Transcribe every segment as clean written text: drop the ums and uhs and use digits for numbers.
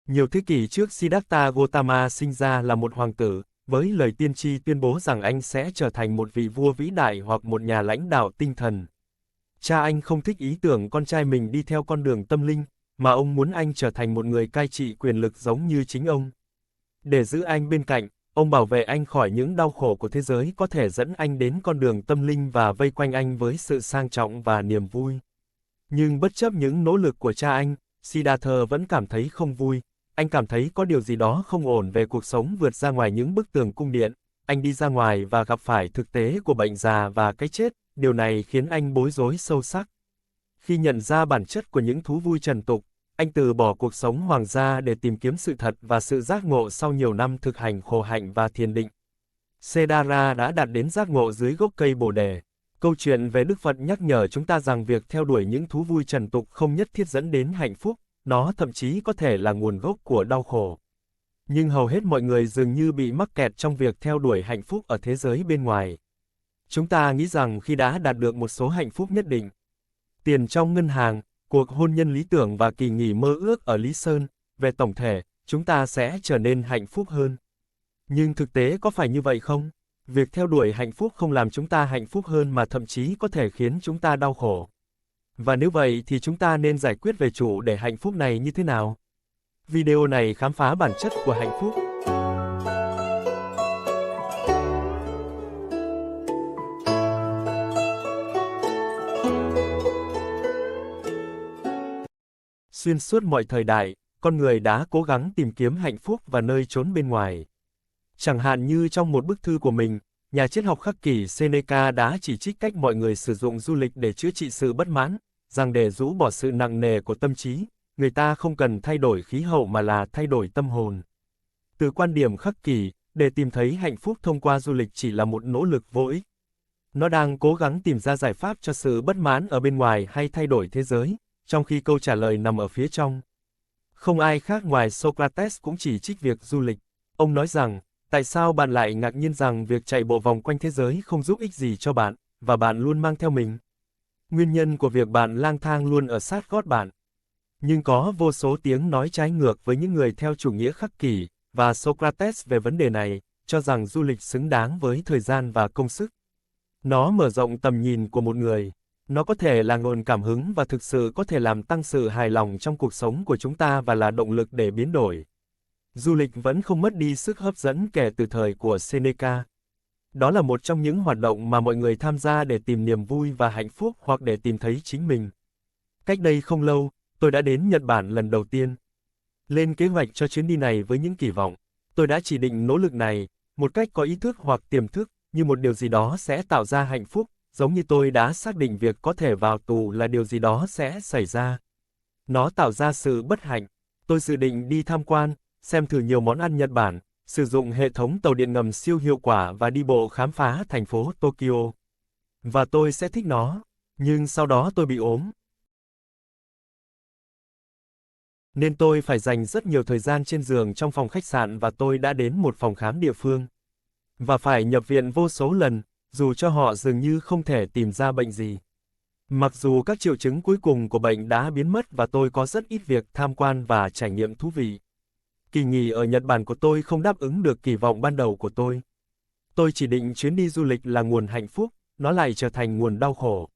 Nhiều thế kỷ trước Siddhartha Gautama sinh ra là một hoàng tử, với lời tiên tri tuyên bố rằng anh sẽ trở thành một vị vua vĩ đại hoặc một nhà lãnh đạo tinh thần. Cha anh không thích ý tưởng con trai mình đi theo con đường tâm linh, mà ông muốn anh trở thành một người cai trị quyền lực giống như chính ông. Để giữ anh bên cạnh, ông bảo vệ anh khỏi những đau khổ của thế giới có thể dẫn anh đến con đường tâm linh và vây quanh anh với sự sang trọng và niềm vui. Nhưng bất chấp những nỗ lực của cha anh, Siddhartha vẫn cảm thấy không vui. Anh cảm thấy có điều gì đó không ổn về cuộc sống vượt ra ngoài những bức tường cung điện. Anh đi ra ngoài và gặp phải thực tế của bệnh già và cái chết, điều này khiến anh bối rối sâu sắc. Khi nhận ra bản chất của những thú vui trần tục, anh từ bỏ cuộc sống hoàng gia để tìm kiếm sự thật và sự giác ngộ sau nhiều năm thực hành khổ hạnh và thiền định. Siddhartha đã đạt đến giác ngộ dưới gốc cây Bồ Đề. Câu chuyện về Đức Phật nhắc nhở chúng ta rằng việc theo đuổi những thú vui trần tục không nhất thiết dẫn đến hạnh phúc, nó thậm chí có thể là nguồn gốc của đau khổ. Nhưng hầu hết mọi người dường như bị mắc kẹt trong việc theo đuổi hạnh phúc ở thế giới bên ngoài. Chúng ta nghĩ rằng khi đã đạt được một số hạnh phúc nhất định, tiền trong ngân hàng, cuộc hôn nhân lý tưởng và kỳ nghỉ mơ ước ở Lý Sơn, về tổng thể, chúng ta sẽ trở nên hạnh phúc hơn. Nhưng thực tế có phải như vậy không? Việc theo đuổi hạnh phúc không làm chúng ta hạnh phúc hơn mà thậm chí có thể khiến chúng ta đau khổ. Và nếu vậy thì chúng ta nên giải quyết về chủ đề hạnh phúc này như thế nào? Video này khám phá bản chất của hạnh phúc. Xuyên suốt mọi thời đại, con người đã cố gắng tìm kiếm hạnh phúc và nơi trốn bên ngoài. Chẳng hạn như trong một bức thư của mình, nhà triết học khắc kỷ Seneca đã chỉ trích cách mọi người sử dụng du lịch để chữa trị sự bất mãn, rằng để rũ bỏ sự nặng nề của tâm trí, người ta không cần thay đổi khí hậu mà là thay đổi tâm hồn. Từ quan điểm khắc kỷ, để tìm thấy hạnh phúc thông qua du lịch chỉ là một nỗ lực vô ích. Nó đang cố gắng tìm ra giải pháp cho sự bất mãn ở bên ngoài hay thay đổi thế giới, trong khi câu trả lời nằm ở phía trong. Không ai khác ngoài Socrates cũng chỉ trích việc du lịch. Ông nói rằng, tại sao bạn lại ngạc nhiên rằng việc chạy bộ vòng quanh thế giới không giúp ích gì cho bạn, và bạn luôn mang theo mình? Nguyên nhân của việc bạn lang thang luôn ở sát gót bạn. Nhưng có vô số tiếng nói trái ngược với những người theo chủ nghĩa khắc kỷ, và Socrates về vấn đề này, cho rằng du lịch xứng đáng với thời gian và công sức. Nó mở rộng tầm nhìn của một người. Nó có thể là nguồn cảm hứng và thực sự có thể làm tăng sự hài lòng trong cuộc sống của chúng ta và là động lực để biến đổi. Du lịch vẫn không mất đi sức hấp dẫn kể từ thời của Seneca. Đó là một trong những hoạt động mà mọi người tham gia để tìm niềm vui và hạnh phúc hoặc để tìm thấy chính mình. Cách đây không lâu, tôi đã đến Nhật Bản lần đầu tiên. Lên kế hoạch cho chuyến đi này với những kỳ vọng. Tôi đã chỉ định nỗ lực này, một cách có ý thức hoặc tiềm thức, như một điều gì đó sẽ tạo ra hạnh phúc, giống như tôi đã xác định việc có thể vào tù là điều gì đó sẽ xảy ra. Nó tạo ra sự bất hạnh. Tôi dự định đi tham quan, xem thử nhiều món ăn Nhật Bản, sử dụng hệ thống tàu điện ngầm siêu hiệu quả và đi bộ khám phá thành phố Tokyo. Và tôi sẽ thích nó. Nhưng sau đó tôi bị ốm. Nên tôi phải dành rất nhiều thời gian trên giường trong phòng khách sạn và tôi đã đến một phòng khám địa phương. Và phải nhập viện vô số lần, dù cho họ dường như không thể tìm ra bệnh gì. Mặc dù các triệu chứng cuối cùng của bệnh đã biến mất và tôi có rất ít việc tham quan và trải nghiệm thú vị. Kỳ nghỉ ở Nhật Bản của tôi không đáp ứng được kỳ vọng ban đầu của tôi. Tôi chỉ định chuyến đi du lịch là nguồn hạnh phúc, nó lại trở thành nguồn đau khổ.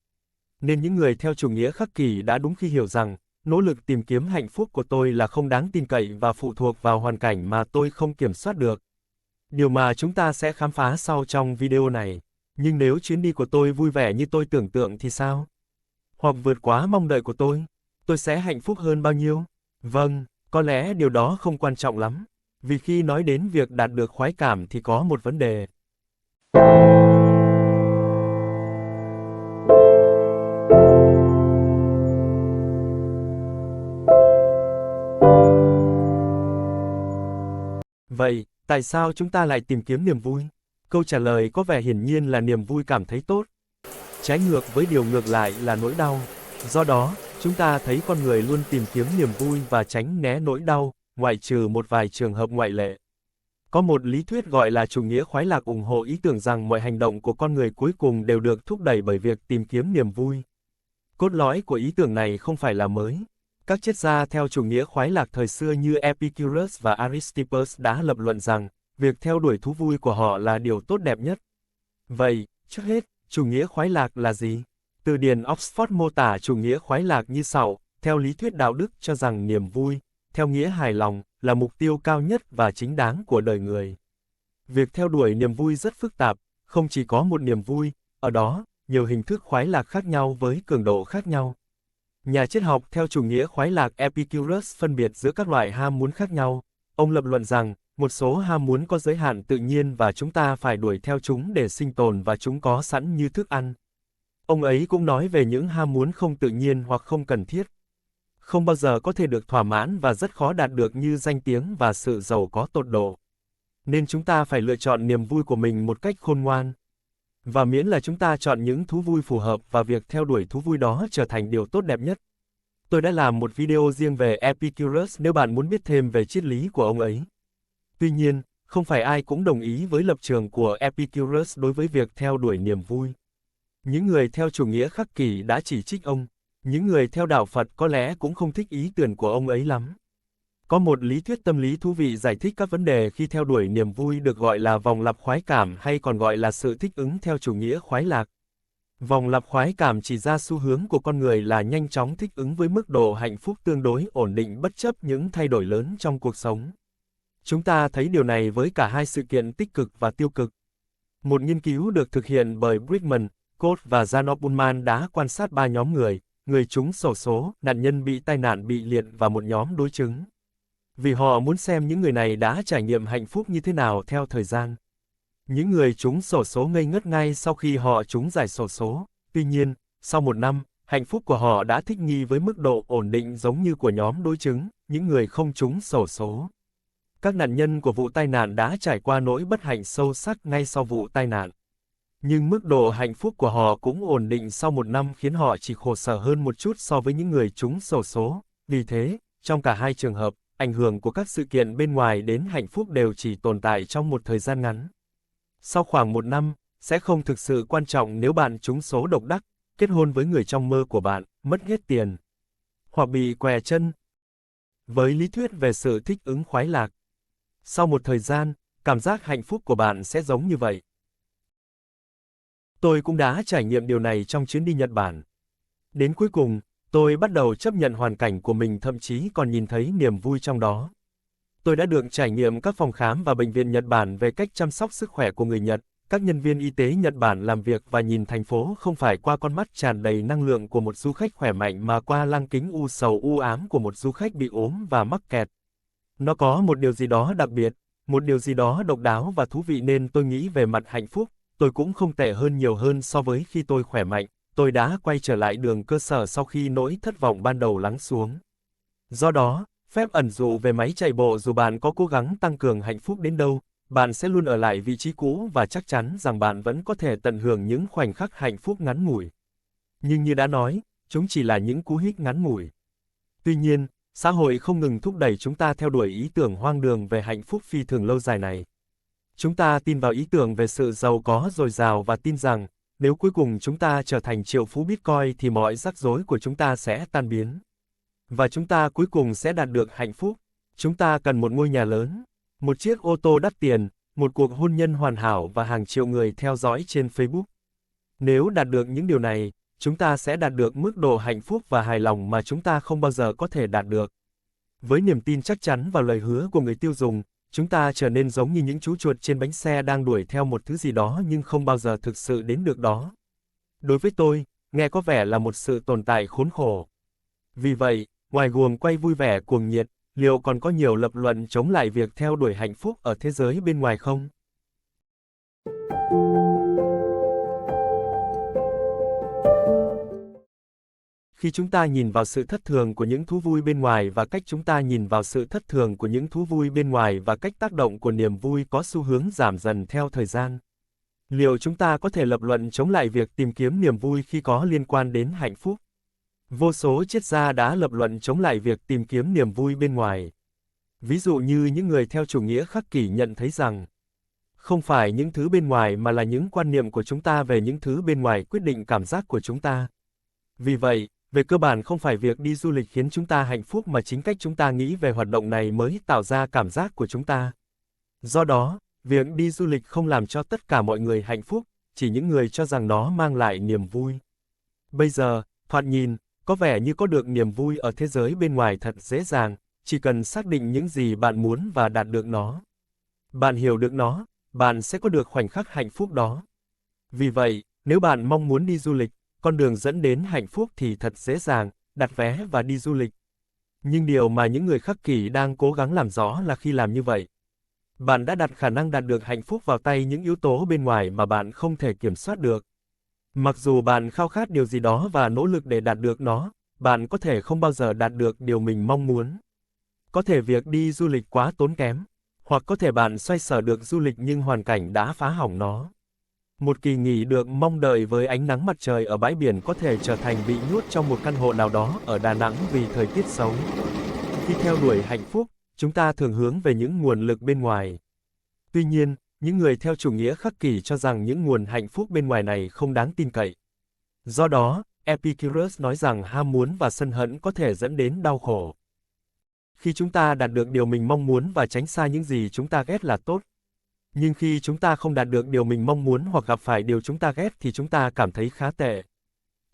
Nên những người theo chủ nghĩa khắc kỷ đã đúng khi hiểu rằng, nỗ lực tìm kiếm hạnh phúc của tôi là không đáng tin cậy và phụ thuộc vào hoàn cảnh mà tôi không kiểm soát được. Điều mà chúng ta sẽ khám phá sau trong video này. Nhưng nếu chuyến đi của tôi vui vẻ như tôi tưởng tượng thì sao? Hoặc vượt quá mong đợi của tôi sẽ hạnh phúc hơn bao nhiêu? Vâng, có lẽ điều đó không quan trọng lắm. Vì khi nói đến việc đạt được khoái cảm thì có một vấn đề. Vậy, tại sao chúng ta lại tìm kiếm niềm vui? Câu trả lời có vẻ hiển nhiên là niềm vui cảm thấy tốt. Trái ngược với điều ngược lại là nỗi đau. Do đó, chúng ta thấy con người luôn tìm kiếm niềm vui và tránh né nỗi đau, ngoại trừ một vài trường hợp ngoại lệ. Có một lý thuyết gọi là chủ nghĩa khoái lạc ủng hộ ý tưởng rằng mọi hành động của con người cuối cùng đều được thúc đẩy bởi việc tìm kiếm niềm vui. Cốt lõi của ý tưởng này không phải là mới. Các triết gia theo chủ nghĩa khoái lạc thời xưa như Epicurus và Aristippus đã lập luận rằng, việc theo đuổi thú vui của họ là điều tốt đẹp nhất. Vậy, trước hết, chủ nghĩa khoái lạc là gì? Từ điển Oxford mô tả chủ nghĩa khoái lạc như sau, theo lý thuyết đạo đức cho rằng niềm vui, theo nghĩa hài lòng, là mục tiêu cao nhất và chính đáng của đời người. Việc theo đuổi niềm vui rất phức tạp, không chỉ có một niềm vui, ở đó, nhiều hình thức khoái lạc khác nhau với cường độ khác nhau. Nhà triết học theo chủ nghĩa khoái lạc Epicurus phân biệt giữa các loại ham muốn khác nhau. Ông lập luận rằng, một số ham muốn có giới hạn tự nhiên và chúng ta phải đuổi theo chúng để sinh tồn và chúng có sẵn như thức ăn. Ông ấy cũng nói về những ham muốn không tự nhiên hoặc không cần thiết. Không bao giờ có thể được thỏa mãn và rất khó đạt được như danh tiếng và sự giàu có tột độ. Nên chúng ta phải lựa chọn niềm vui của mình một cách khôn ngoan. Và miễn là chúng ta chọn những thú vui phù hợp và việc theo đuổi thú vui đó trở thành điều tốt đẹp nhất. Tôi đã làm một video riêng về Epicurus nếu bạn muốn biết thêm về triết lý của ông ấy. Tuy nhiên, không phải ai cũng đồng ý với lập trường của Epicurus đối với việc theo đuổi niềm vui. Những người theo chủ nghĩa khắc kỷ đã chỉ trích ông. Những người theo đạo Phật có lẽ cũng không thích ý tưởng của ông ấy lắm. Có một lý thuyết tâm lý thú vị giải thích các vấn đề khi theo đuổi niềm vui được gọi là vòng lặp khoái cảm hay còn gọi là sự thích ứng theo chủ nghĩa khoái lạc. Vòng lặp khoái cảm chỉ ra xu hướng của con người là nhanh chóng thích ứng với mức độ hạnh phúc tương đối ổn định bất chấp những thay đổi lớn trong cuộc sống. Chúng ta thấy điều này với cả hai sự kiện tích cực và tiêu cực. Một nghiên cứu được thực hiện bởi Brickman, Coates và Janop Ullman đã quan sát 3 nhóm người trúng xổ số, nạn nhân bị tai nạn bị liệt và một nhóm đối chứng. Vì họ muốn xem những người này đã trải nghiệm hạnh phúc như thế nào theo thời gian. Những người trúng xổ số ngây ngất ngay sau khi họ trúng giải xổ số, tuy nhiên, sau một năm, hạnh phúc của họ đã thích nghi với mức độ ổn định giống như của nhóm đối chứng, những người không trúng xổ số. Các nạn nhân của vụ tai nạn đã trải qua nỗi bất hạnh sâu sắc ngay sau vụ tai nạn. Nhưng mức độ hạnh phúc của họ cũng ổn định sau một năm khiến họ chỉ khổ sở hơn một chút so với những người trúng xổ số. Vì thế, trong cả hai trường hợp, ảnh hưởng của các sự kiện bên ngoài đến hạnh phúc đều chỉ tồn tại trong một thời gian ngắn. Sau khoảng một năm, sẽ không thực sự quan trọng nếu bạn trúng số độc đắc, kết hôn với người trong mơ của bạn, mất hết tiền, hoặc bị què chân. Với lý thuyết về sự thích ứng khoái lạc, sau một thời gian, cảm giác hạnh phúc của bạn sẽ giống như vậy. Tôi cũng đã trải nghiệm điều này trong chuyến đi Nhật Bản. Đến cuối cùng, tôi bắt đầu chấp nhận hoàn cảnh của mình, thậm chí còn nhìn thấy niềm vui trong đó. Tôi đã được trải nghiệm các phòng khám và bệnh viện Nhật Bản về cách chăm sóc sức khỏe của người Nhật, các nhân viên y tế Nhật Bản làm việc và nhìn thành phố không phải qua con mắt tràn đầy năng lượng của một du khách khỏe mạnh mà qua lăng kính u sầu u ám của một du khách bị ốm và mắc kẹt. Nó có một điều gì đó đặc biệt, một điều gì đó độc đáo và thú vị nên tôi nghĩ về mặt hạnh phúc, tôi cũng không tệ hơn nhiều hơn so với khi tôi khỏe mạnh, tôi đã quay trở lại đường cơ sở sau khi nỗi thất vọng ban đầu lắng xuống. Do đó, phép ẩn dụ về máy chạy bộ dù bạn có cố gắng tăng cường hạnh phúc đến đâu, bạn sẽ luôn ở lại vị trí cũ và chắc chắn rằng bạn vẫn có thể tận hưởng những khoảnh khắc hạnh phúc ngắn ngủi. Nhưng như đã nói, chúng chỉ là những cú hích ngắn ngủi. Tuy nhiên, xã hội không ngừng thúc đẩy chúng ta theo đuổi ý tưởng hoang đường về hạnh phúc phi thường lâu dài này. Chúng ta tin vào ý tưởng về sự giàu có dồi dào và tin rằng, nếu cuối cùng chúng ta trở thành triệu phú Bitcoin thì mọi rắc rối của chúng ta sẽ tan biến. Và chúng ta cuối cùng sẽ đạt được hạnh phúc. Chúng ta cần một ngôi nhà lớn, một chiếc ô tô đắt tiền, một cuộc hôn nhân hoàn hảo và hàng triệu người theo dõi trên Facebook. Nếu đạt được những điều này, chúng ta sẽ đạt được mức độ hạnh phúc và hài lòng mà chúng ta không bao giờ có thể đạt được. Với niềm tin chắc chắn vào lời hứa của người tiêu dùng, chúng ta trở nên giống như những chú chuột trên bánh xe đang đuổi theo một thứ gì đó nhưng không bao giờ thực sự đến được đó. Đối với tôi, nghe có vẻ là một sự tồn tại khốn khổ. Vì vậy, ngoài guồng quay vui vẻ cuồng nhiệt, liệu còn có nhiều lập luận chống lại việc theo đuổi hạnh phúc ở thế giới bên ngoài không? Khi chúng ta nhìn vào sự thất thường của những thú vui bên ngoài và cách chúng ta nhìn vào sự thất thường của những thú vui bên ngoài và cách tác động của niềm vui có xu hướng giảm dần theo thời gian, liệu chúng ta có thể lập luận chống lại việc tìm kiếm niềm vui khi có liên quan đến hạnh phúc? Vô số triết gia đã lập luận chống lại việc tìm kiếm niềm vui bên ngoài. Ví dụ như những người theo chủ nghĩa khắc kỷ nhận thấy rằng, không phải những thứ bên ngoài mà là những quan niệm của chúng ta về những thứ bên ngoài quyết định cảm giác của chúng ta. Vì vậy, Về cơ bản không phải việc đi du lịch khiến chúng ta hạnh phúc mà chính cách chúng ta nghĩ về hoạt động này mới tạo ra cảm giác của chúng ta. Do đó, việc đi du lịch không làm cho tất cả mọi người hạnh phúc, chỉ những người cho rằng nó mang lại niềm vui. Bây giờ, thoạt nhìn, có vẻ như có được niềm vui ở thế giới bên ngoài thật dễ dàng, chỉ cần xác định những gì bạn muốn và đạt được nó. Bạn hiểu được nó, bạn sẽ có được khoảnh khắc hạnh phúc đó. Vì vậy, nếu bạn mong muốn đi du lịch, con đường dẫn đến hạnh phúc thì thật dễ dàng, đặt vé và đi du lịch. Nhưng điều mà những người khắc kỷ đang cố gắng làm rõ là khi làm như vậy, bạn đã đặt khả năng đạt được hạnh phúc vào tay những yếu tố bên ngoài mà bạn không thể kiểm soát được. Mặc dù bạn khao khát điều gì đó và nỗ lực để đạt được nó, bạn có thể không bao giờ đạt được điều mình mong muốn. Có thể việc đi du lịch quá tốn kém, hoặc có thể bạn xoay sở được du lịch nhưng hoàn cảnh đã phá hỏng nó. Một kỳ nghỉ được mong đợi với ánh nắng mặt trời ở bãi biển có thể trở thành bị nhốt trong một căn hộ nào đó ở Đà Nẵng vì thời tiết xấu. Khi theo đuổi hạnh phúc, chúng ta thường hướng về những nguồn lực bên ngoài. Tuy nhiên, những người theo chủ nghĩa khắc kỷ cho rằng những nguồn hạnh phúc bên ngoài này không đáng tin cậy. Do đó, Epicurus nói rằng ham muốn và sân hận có thể dẫn đến đau khổ. Khi chúng ta đạt được điều mình mong muốn và tránh xa những gì chúng ta ghét là tốt. Nhưng khi chúng ta không đạt được điều mình mong muốn hoặc gặp phải điều chúng ta ghét thì chúng ta cảm thấy khá tệ.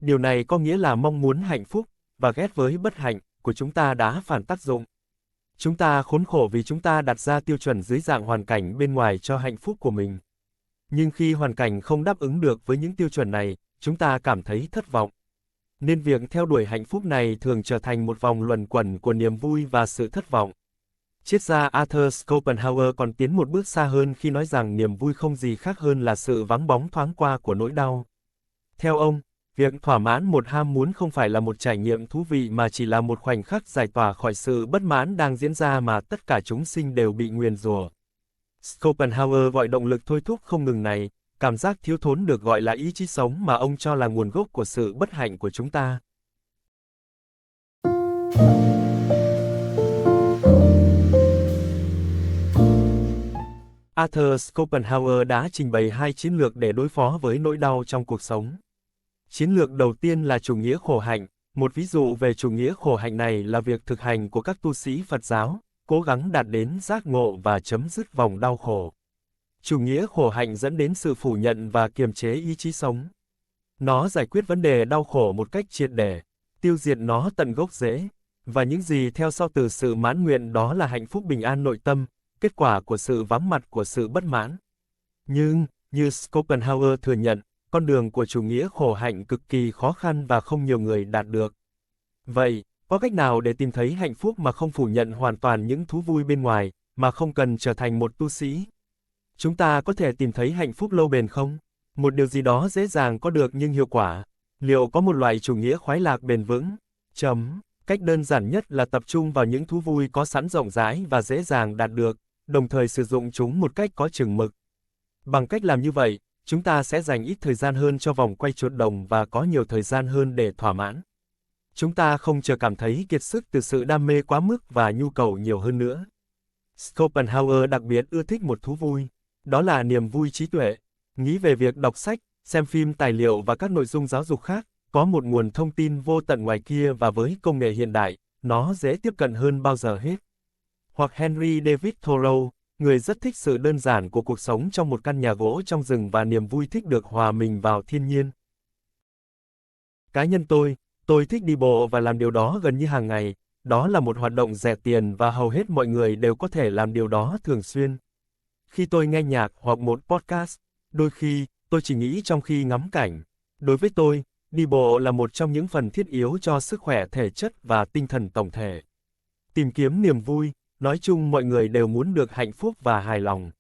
Điều này có nghĩa là mong muốn hạnh phúc, và ghét với bất hạnh, của chúng ta đã phản tác dụng. Chúng ta khốn khổ vì chúng ta đặt ra tiêu chuẩn dưới dạng hoàn cảnh bên ngoài cho hạnh phúc của mình. Nhưng khi hoàn cảnh không đáp ứng được với những tiêu chuẩn này, chúng ta cảm thấy thất vọng. Nên việc theo đuổi hạnh phúc này thường trở thành một vòng luẩn quẩn của niềm vui và sự thất vọng. Triết gia Arthur Schopenhauer còn tiến một bước xa hơn khi nói rằng niềm vui không gì khác hơn là sự vắng bóng thoáng qua của nỗi đau. Theo ông, việc thỏa mãn một ham muốn không phải là một trải nghiệm thú vị mà chỉ là một khoảnh khắc giải tỏa khỏi sự bất mãn đang diễn ra mà tất cả chúng sinh đều bị nguyền rủa. Schopenhauer gọi động lực thôi thúc không ngừng này, cảm giác thiếu thốn được gọi là ý chí sống mà ông cho là nguồn gốc của sự bất hạnh của chúng ta. Arthur Schopenhauer đã trình bày hai chiến lược để đối phó với nỗi đau trong cuộc sống. Chiến lược đầu tiên là chủ nghĩa khổ hạnh. Một ví dụ về chủ nghĩa khổ hạnh này là việc thực hành của các tu sĩ Phật giáo, cố gắng đạt đến giác ngộ và chấm dứt vòng đau khổ. Chủ nghĩa khổ hạnh dẫn đến sự phủ nhận và kiềm chế ý chí sống. Nó giải quyết vấn đề đau khổ một cách triệt để, tiêu diệt nó tận gốc rễ, và những gì theo sau từ sự mãn nguyện đó là hạnh phúc bình an nội tâm, kết quả của sự vắng mặt của sự bất mãn. Nhưng, như Schopenhauer thừa nhận, con đường của chủ nghĩa khổ hạnh cực kỳ khó khăn và không nhiều người đạt được. Vậy, có cách nào để tìm thấy hạnh phúc mà không phủ nhận hoàn toàn những thú vui bên ngoài, mà không cần trở thành một tu sĩ? Chúng ta có thể tìm thấy hạnh phúc lâu bền không? Một điều gì đó dễ dàng có được nhưng hiệu quả. Liệu có một loại chủ nghĩa khoái lạc bền vững? Cách đơn giản nhất là tập trung vào những thú vui có sẵn rộng rãi và dễ dàng đạt được, đồng thời sử dụng chúng một cách có chừng mực. Bằng cách làm như vậy, chúng ta sẽ dành ít thời gian hơn cho vòng quay chuột đồng và có nhiều thời gian hơn để thỏa mãn. Chúng ta không chờ cảm thấy kiệt sức từ sự đam mê quá mức và nhu cầu nhiều hơn nữa. Schopenhauer đặc biệt ưa thích một thú vui, đó là niềm vui trí tuệ. Nghĩ về việc đọc sách, xem phim tài liệu và các nội dung giáo dục khác, có một nguồn thông tin vô tận ngoài kia và với công nghệ hiện đại, nó dễ tiếp cận hơn bao giờ hết. Hoặc Henry David Thoreau, người rất thích sự đơn giản của cuộc sống trong một căn nhà gỗ trong rừng và niềm vui thích được hòa mình vào thiên nhiên. Cá nhân tôi thích đi bộ và làm điều đó gần như hàng ngày, đó là một hoạt động rẻ tiền và hầu hết mọi người đều có thể làm điều đó thường xuyên. Khi tôi nghe nhạc hoặc một podcast, đôi khi, tôi chỉ nghĩ trong khi ngắm cảnh. Đối với tôi, đi bộ là một trong những phần thiết yếu cho sức khỏe thể chất và tinh thần tổng thể. Tìm kiếm niềm vui, nói chung mọi người đều muốn được hạnh phúc và hài lòng.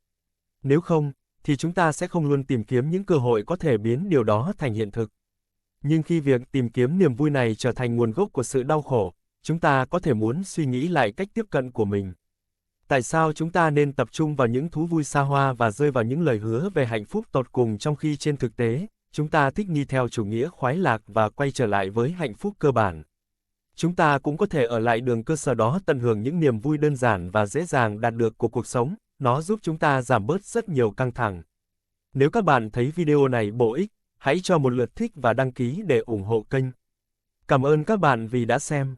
Nếu không, thì chúng ta sẽ không luôn tìm kiếm những cơ hội có thể biến điều đó thành hiện thực. Nhưng khi việc tìm kiếm niềm vui này trở thành nguồn gốc của sự đau khổ, chúng ta có thể muốn suy nghĩ lại cách tiếp cận của mình. Tại sao chúng ta nên tập trung vào những thú vui xa hoa và rơi vào những lời hứa về hạnh phúc tột cùng trong khi trên thực tế, chúng ta thích nghi theo chủ nghĩa khoái lạc và quay trở lại với hạnh phúc cơ bản? Chúng ta cũng có thể ở lại đường cơ sở đó tận hưởng những niềm vui đơn giản và dễ dàng đạt được của cuộc sống, nó giúp chúng ta giảm bớt rất nhiều căng thẳng. Nếu các bạn thấy video này bổ ích, hãy cho một lượt thích và đăng ký để ủng hộ kênh. Cảm ơn các bạn vì đã xem.